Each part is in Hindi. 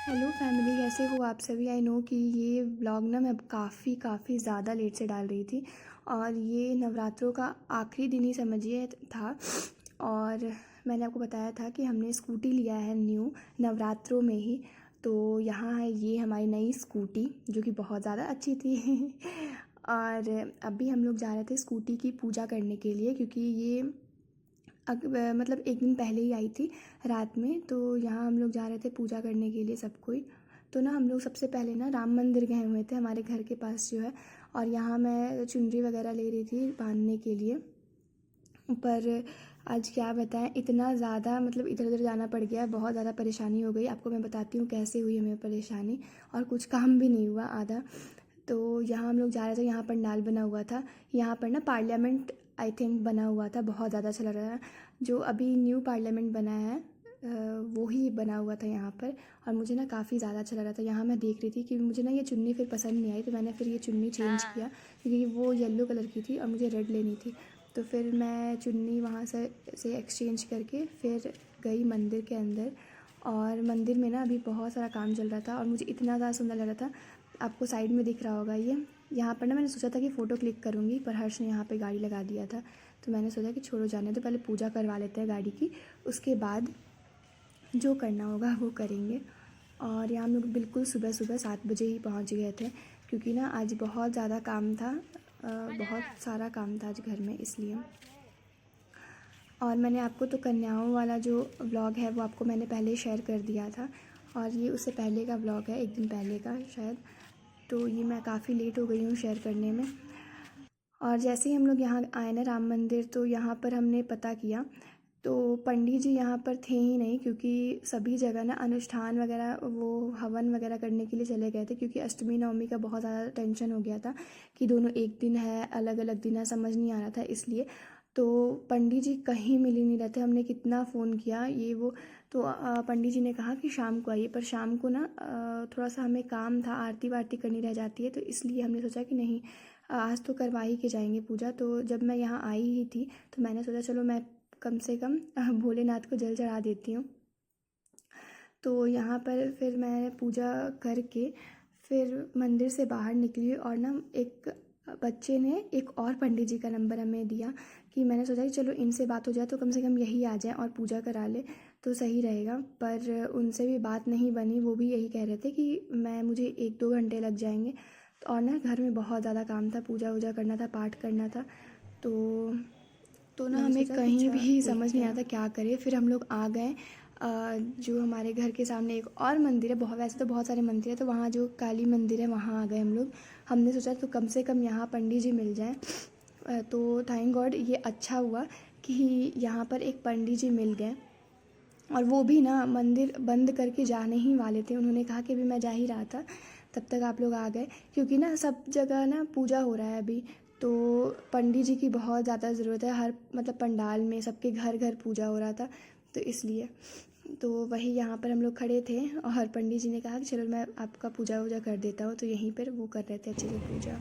हेलो फैमिली, कैसे हो आप सभी। आई नो कि ये व्लॉग ना मैं काफ़ी ज़्यादा लेट से डाल रही थी और ये नवरात्रों का आखिरी दिन ही समझिए था। और मैंने आपको बताया था कि हमने स्कूटी लिया है न्यू नवरात्रों में ही। तो यहाँ है ये हमारी नई स्कूटी जो कि बहुत ज़्यादा अच्छी थी और अभी हम लोग जा रहे थे स्कूटी की पूजा करने के लिए, क्योंकि ये मतलब एक दिन पहले ही आई थी रात में। तो यहाँ हम लोग जा रहे थे पूजा करने के लिए सब कोई। तो ना हम लोग सबसे पहले ना राम मंदिर गए हुए थे, हमारे घर के पास जो है। और यहाँ मैं चुनरी वगैरह ले रही थी बांधने के लिए। पर आज क्या बताएं, इतना ज़्यादा मतलब इधर उधर जाना पड़ गया, बहुत ज़्यादा परेशानी हो गई। आपको मैं बताती हूँ कैसे हुई हमें परेशानी। और कुछ काम भी नहीं हुआ आधा। तो यहाँ हम लोग जा रहे थे, यहाँ पंडाल बना हुआ था। यहाँ पर ना पार्लियामेंट आई थिंक बना हुआ था, बहुत ज़्यादा अच्छा लग रहा था। जो अभी न्यू पार्लियामेंट बना है वो ही बना हुआ था यहाँ पर। और मुझे ना काफ़ी ज़्यादा अच्छा लग रहा था। यहाँ मैं देख रही थी कि मुझे ना ये चुन्नी फिर पसंद नहीं आई, तो मैंने फिर ये चुन्नी चेंज किया, क्योंकि वो येलो कलर की थी और मुझे रेड लेनी थी। तो फिर मैं चुन्नी वहाँ से एक्सचेंज करके फिर गई मंदिर के अंदर। और मंदिर में ना अभी बहुत सारा काम चल रहा था और मुझे इतना ज़्यादा सुंदर लग रहा था। आपको साइड में दिख रहा होगा ये। यहाँ पर ना मैंने सोचा था कि फ़ोटो क्लिक करूँगी, पर हर्ष ने यहाँ पे गाड़ी लगा दिया था। तो मैंने सोचा कि छोड़ो जाने दो, पहले पूजा करवा लेते हैं गाड़ी की, उसके बाद जो करना होगा वो करेंगे। और यहाँ हम लोग बिल्कुल सुबह सुबह 7 बजे ही पहुँच गए थे, क्योंकि ना आज बहुत ज़्यादा काम था। बहुत सारा काम था आज घर में, इसलिए। और मैंने आपको तो कन्याओं वाला जो व्लॉग है वो आपको मैंने पहले शेयर कर दिया था, और ये उससे पहले का व्लॉग है, एक दिन पहले का शायद। तो ये मैं काफ़ी लेट हो गई हूँ शेयर करने में। और जैसे ही हम लोग यहाँ आए ना राम मंदिर, तो यहाँ पर हमने पता किया तो पंडित जी यहाँ पर थे ही नहीं, क्योंकि सभी जगह ना अनुष्ठान वगैरह वो हवन वगैरह करने के लिए चले गए थे। क्योंकि अष्टमी नवमी का बहुत ज़्यादा टेंशन हो गया था कि दोनों एक दिन है, अलग अलग दिन है, समझ नहीं आ रहा था, इसलिए। तो पंडित जी कहीं मिल ही नहीं रहे थे, हमने कितना फ़ोन किया ये वो। तो पंडित जी ने कहा कि शाम को आइए, पर शाम को ना थोड़ा सा हमें काम था, आरती वारती करनी रह जाती है, तो इसलिए हमने सोचा कि नहीं, आज तो करवा ही के जाएंगे पूजा। तो जब मैं यहाँ आई ही थी तो मैंने सोचा चलो मैं कम से कम भोलेनाथ को जल चढ़ा देती हूँ। तो यहाँ पर फिर मैं पूजा करके फिर मंदिर से बाहर निकली, और ना एक बच्चे ने एक और पंडित जी का नंबर हमें दिया, कि मैंने सोचा कि चलो इनसे बात हो जाए तो कम से कम यही आ जाए और पूजा करा ले तो सही रहेगा। पर उनसे भी बात नहीं बनी, वो भी यही कह रहे थे कि मुझे 1-2 घंटे लग जाएंगे। और ना घर में बहुत ज़्यादा काम था, पूजा वूजा करना था, पाठ करना था। तो ना हमें कहीं भी समझ नहीं आता क्या करें। फिर हम लोग आ गए जो हमारे घर के सामने एक और मंदिर है, बहुत वैसे तो बहुत सारे मंदिर है, तो वहाँ जो काली मंदिर है वहाँ आ गए हम लोग। हमने सोचा तो कम से कम यहाँ पंडित जी मिल जाएं। तो थैंक गॉड ये अच्छा हुआ कि यहाँ पर एक पंडित जी मिल गए। और वो भी ना मंदिर बंद करके जाने ही वाले थे, उन्होंने कहा कि अभी मैं जा ही रहा था, तब तक आप लोग आ गए। क्योंकि ना सब जगह ना पूजा हो रहा है अभी, तो पंडित जी की बहुत ज़्यादा ज़रूरत है, हर मतलब पंडाल में सबके घर घर पूजा हो रहा था, तो इसलिए। तो वही यहाँ पर हम लोग खड़े थे और पंडित जी ने कहा कि चलो मैं आपका पूजा वूजा कर देता हूँ, तो यहीं पर वो कर रहे थे अच्छे से पूजा।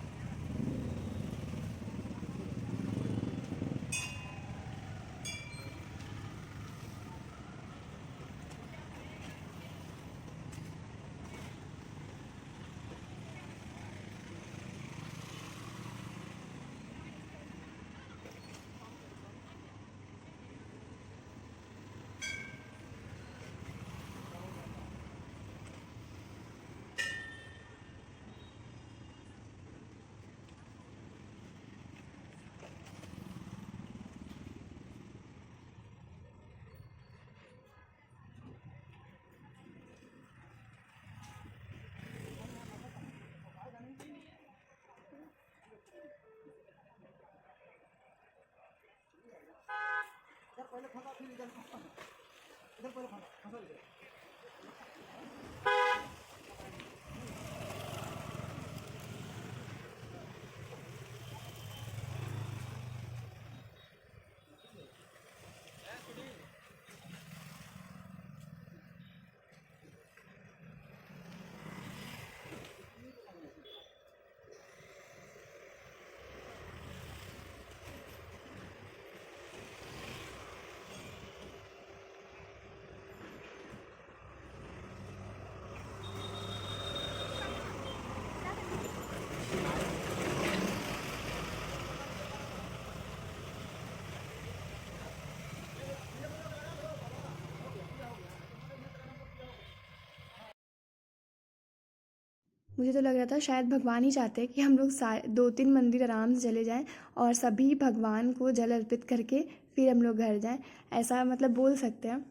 मुझे तो लग रहा था शायद भगवान ही चाहते हैं कि हम लोग 2-3 मंदिर आराम से चले जाएं और सभी भगवान को जल अर्पित करके फिर हम लोग घर जाएं, ऐसा मतलब बोल सकते हैं।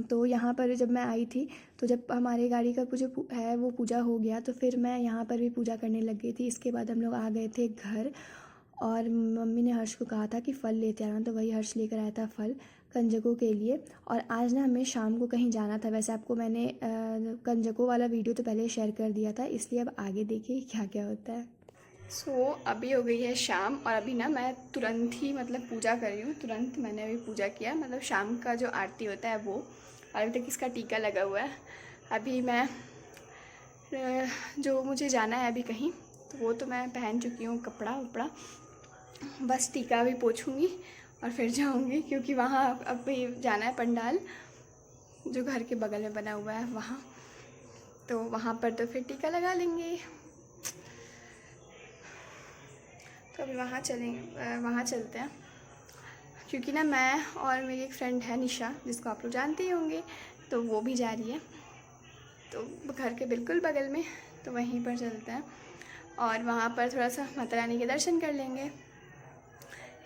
तो यहाँ पर जब मैं आई थी, तो जब हमारे गाड़ी का जो है वो पूजा हो गया, तो फिर मैं यहाँ पर भी पूजा करने लग गई थी। इसके बाद हम लोग आ गए थे घर, और मम्मी ने हर्ष को कहा था कि फ़ल लेते आना, तो वही हर्ष लेकर आया था फ़ल कंजकों के लिए। और आज ना हमें शाम को कहीं जाना था। वैसे आपको मैंने कंजकों वाला वीडियो तो पहले शेयर कर दिया था, इसलिए अब आगे देखिए क्या क्या होता है। अभी हो गई है शाम, और अभी ना मैं तुरंत ही मतलब पूजा कर रही हूँ। तुरंत मैंने अभी पूजा किया, मतलब शाम का जो आरती होता है वो, और अभी तक इसका टीका लगा हुआ है। अभी मैं जो मुझे जाना है अभी कहीं, तो वो तो मैं पहन चुकी हूँ कपड़ा वपड़ा, बस टीका भी पोंछूँगी और फिर जाऊँगी, क्योंकि वहाँ अभी जाना है पंडाल जो घर के बगल में बना हुआ है वहाँ, तो वहाँ पर तो फिर टीका लगा लेंगे। तो अभी वहाँ चलते हैं, क्योंकि ना मैं और मेरी एक फ्रेंड है निशा, जिसको आप लोग जानते ही होंगे, तो वो भी जा रही है, तो घर के बिल्कुल बगल में, तो वहीं पर चलते हैं और वहाँ पर थोड़ा सा माता रानी के दर्शन कर लेंगे,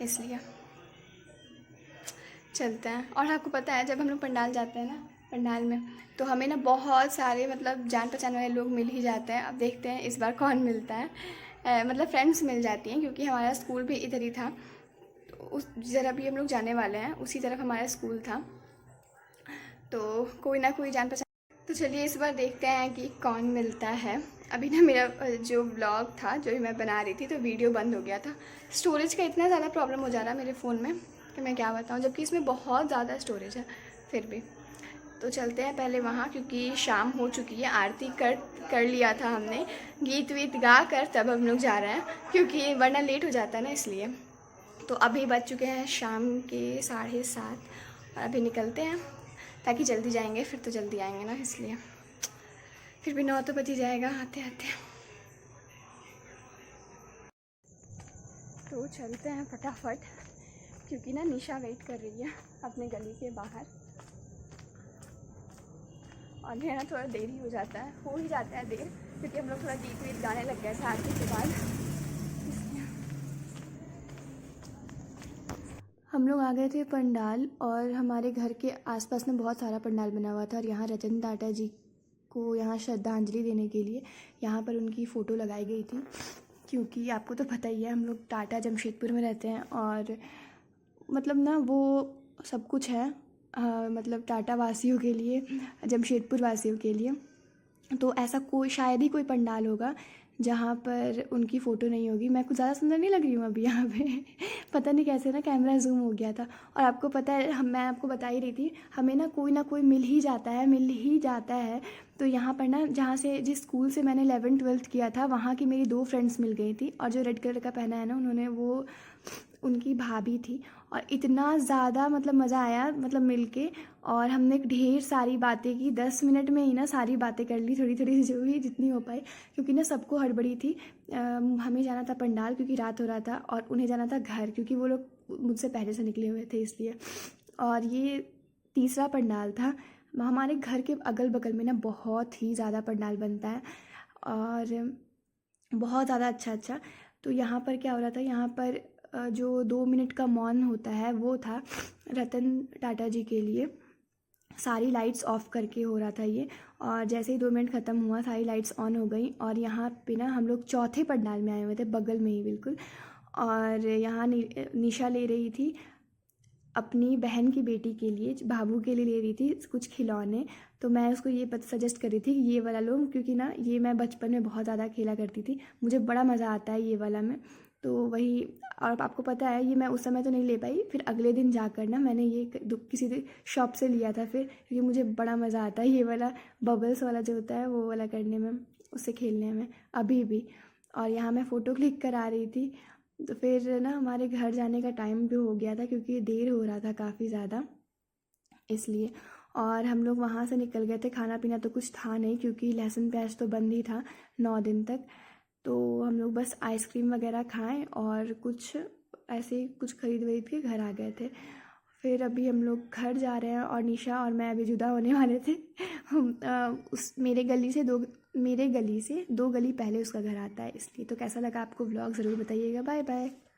इसलिए चलते हैं। और आपको पता है, जब हम लोग पंडाल जाते हैं ना, पंडाल में तो हमें ना बहुत सारे मतलब जान पहचान वाले लोग मिल ही जाते हैं। अब देखते हैं इस बार कौन मिलता है, मतलब फ्रेंड्स मिल जाती हैं, क्योंकि हमारा स्कूल भी इधर ही था, तो उस जरा भी हम लोग जाने वाले हैं उसी तरफ हमारा स्कूल था, तो कोई ना कोई जान पहचान। तो चलिए इस बार देखते हैं कि कौन मिलता है। अभी ना मेरा जो व्लॉग था जो मैं बना रही थी, तो वीडियो बंद हो गया था। स्टोरेज का इतना ज़्यादा प्रॉब्लम हो जा रहा है मेरे फ़ोन में कि मैं क्या बताऊँ, जबकि इसमें बहुत ज़्यादा स्टोरेज है फिर भी। तो चलते हैं पहले वहाँ, क्योंकि शाम हो चुकी है, आरती कर लिया था हमने, गीत वीत गा कर तब हम लोग जा रहे हैं, क्योंकि वरना लेट हो जाता है ना, इसलिए। तो अभी बज चुके हैं शाम के 7:30, और अभी निकलते हैं, ताकि जल्दी जाएंगे, फिर तो जल्दी आएंगे ना, इसलिए। फिर भी 9 तो बज ही जाएगा आते आते। तो चलते हैं फटाफट, क्योंकि ना निशा वेट कर रही है अपने गली के बाहर, और मेरा ना थोड़ा देरी हो ही जाता है देर, क्योंकि हम लोग थोड़ा गीत वीत गाने लग गए थे आरती के बाद। हम लोग आ गए थे पंडाल, और हमारे घर के आसपास में बहुत सारा पंडाल बना हुआ था, और यहाँ रतन टाटा जी को यहाँ श्रद्धांजलि देने के लिए यहाँ पर उनकी फ़ोटो लगाई गई थी, क्योंकि आपको तो पता ही है हम लोग टाटा जमशेदपुर में रहते हैं, और मतलब ना वो सब कुछ है, मतलब टाटा वासियों के लिए, जमशेदपुर वासियों के लिए। तो ऐसा कोई शायद ही कोई पंडाल होगा जहाँ पर उनकी फ़ोटो नहीं होगी। मैं कुछ ज़्यादा सुंदर नहीं लग रही हूँ अभी यहाँ पे पता नहीं कैसे ना कैमरा जूम हो गया था। और आपको पता है, मैं आपको बता ही रही थी, हमें ना कोई मिल ही जाता है। तो यहाँ पर ना, जहाँ से जिस स्कूल से मैंने 11th-12th किया था, वहाँ की मेरी 2 फ्रेंड्स मिल गई थी, और जो रेड कलर का पहना है ना उन्होंने, वो उनकी भाभी थी। और इतना ज़्यादा मतलब मज़ा आया, मतलब मिलके, और हमने ढेर सारी बातें की, 10 मिनट में ही ना सारी बातें कर ली, थोड़ी थोड़ी जो भी जितनी हो पाई, क्योंकि ना सबको हड़बड़ी थी। हमें जाना था पंडाल क्योंकि रात हो रहा था, और उन्हें जाना था घर क्योंकि वो लोग मुझसे पहले से निकले हुए थे, इसलिए। और ये तीसरा पंडाल था। हमारे घर के अगल बगल में ना बहुत ही ज़्यादा पंडाल बनता है, और बहुत ज़्यादा अच्छा। तो यहाँ पर क्या हो रहा था, यहाँ पर जो 2 मिनट का मौन होता है वो था रतन टाटा जी के लिए। सारी लाइट्स ऑफ करके हो रहा था ये, और जैसे ही 2 मिनट ख़त्म हुआ सारी लाइट्स ऑन हो गई, और यहाँ पे ना हम लोग चौथे पंडाल में आए हुए थे, बगल में ही बिल्कुल। और यहाँ निशा ले रही थी अपनी बहन की बेटी के लिए, बाबू के लिए ले रही थी कुछ खिलौने। तो मैं उसको ये सजेस्ट कर रही थी कि ये वाला लो, क्योंकि ना ये मैं बचपन में बहुत ज़्यादा खेला करती थी, मुझे बड़ा मज़ा आता है ये वाला में। तो वही, और आपको पता है ये मैं उस समय तो नहीं ले पाई, फिर अगले दिन जाकर ना मैंने ये किसी शॉप से लिया था फिर, क्योंकि मुझे बड़ा मज़ा आता है ये वाला बबल्स वाला जो होता है वो वाला करने में, उससे खेलने में अभी भी। और यहाँ मैं फ़ोटो क्लिक करा रही थी, तो फिर ना हमारे घर जाने का टाइम भी हो गया था, क्योंकि देर हो रहा था काफ़ी ज़्यादा, इसलिए। और हम लोग वहाँ से निकल गए थे, खाना पीना तो कुछ था नहीं, क्योंकि लहसुन प्याज तो बंद ही था 9 दिन तक। तो हम लोग बस आइसक्रीम वगैरह खाएं, और कुछ ऐसे ही कुछ खरीद वरीद के घर आ गए थे। फिर अभी हम लोग घर जा रहे हैं, और निशा और मैं अभी जुदा होने वाले थे। हम उस मेरे गली से मेरे गली से 2 गली पहले उसका घर आता है, इसलिए। तो कैसा लगा आपको व्लॉग ज़रूर बताइएगा। Bye bye.